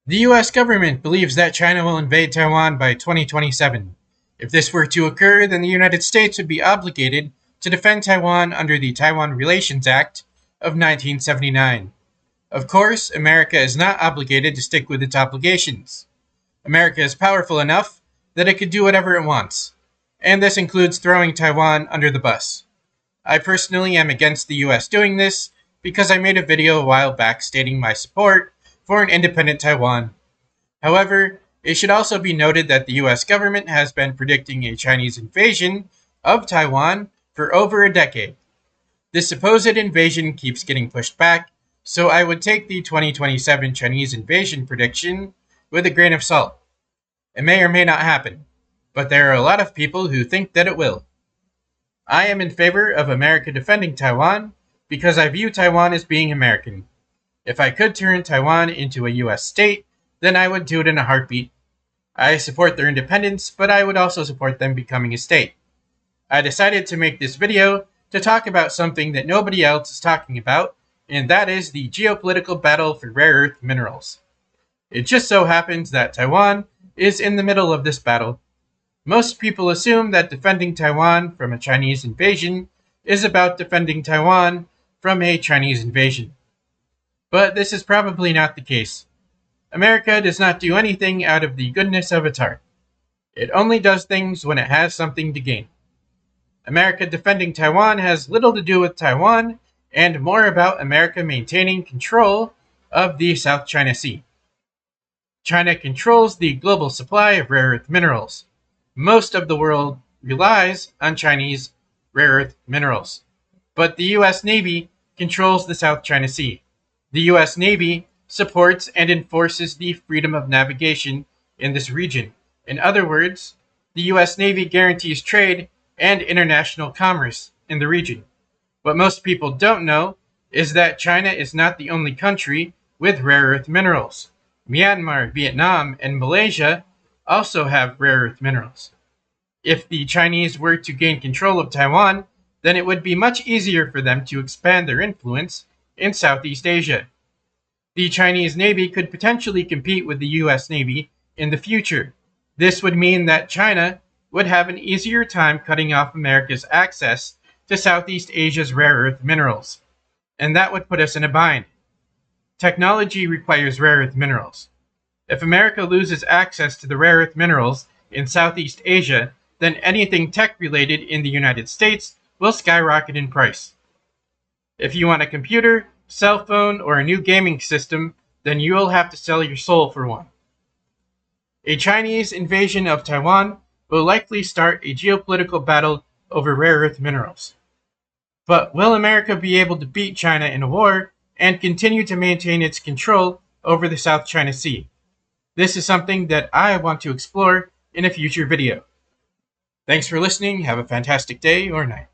The US government believes that China will invade Taiwan by 2027. If this were to occur, then the United States would be obligated to defend Taiwan under the Taiwan Relations Act of 1979. Of course, America is not obligated to stick with its obligations. America is powerful enough that it could do whatever it wants, and this includes throwing Taiwan under the bus. I personally am against the US doing this because I made a video a while back stating my support for an independent Taiwan. However, it should also be noted that the US government has been predicting a Chinese invasion of Taiwan for over a decade. This supposed invasion keeps getting pushed back, so I would take the 2027 Chinese invasion prediction with a grain of salt. It may or may not happen, but there are a lot of people who think that it will. I am in favor of America defending Taiwan because I view Taiwan as being American. If I could turn Taiwan into a US state, then I would do it in a heartbeat. I support their independence, but I would also support them becoming a state. I decided to make this video to talk about something that nobody else is talking about, and that is the geopolitical battle for rare earth minerals. It just so happens that Taiwan is in the middle of this battle. Most people assume that defending Taiwan from a Chinese invasion is about defending Taiwan from a Chinese invasion. But this is probably not the case. America does not do anything out of the goodness of its heart. It only does things when it has something to gain. America defending Taiwan has little to do with Taiwan and more about America maintaining control of the South China Sea. China controls the global supply of rare earth minerals. Most of the world relies on Chinese rare earth minerals. But the US Navy controls the South China Sea. The US Navy supports and enforces the freedom of navigation in this region. In other words, the US Navy guarantees trade and international commerce in the region. What most people don't know is that China is not the only country with rare earth minerals. Myanmar, Vietnam, and Malaysia also have rare earth minerals. If the Chinese were to gain control of Taiwan, then it would be much easier for them to expand their influence in Southeast Asia. The Chinese Navy could potentially compete with the US Navy in the future. This would mean that China would have an easier time cutting off America's access to Southeast Asia's rare earth minerals, and that would put us in a bind. Technology requires rare earth minerals. If America loses access to the rare earth minerals in Southeast Asia, then anything tech-related in the United States will skyrocket in price. If you want a computer, cell phone, or a new gaming system, then you will have to sell your soul for one. A Chinese invasion of Taiwan will likely start a geopolitical battle over rare earth minerals. But will America be able to beat China in a war and continue to maintain its control over the South China Sea? This is something that I want to explore in a future video. Thanks for listening. Have a fantastic day or night.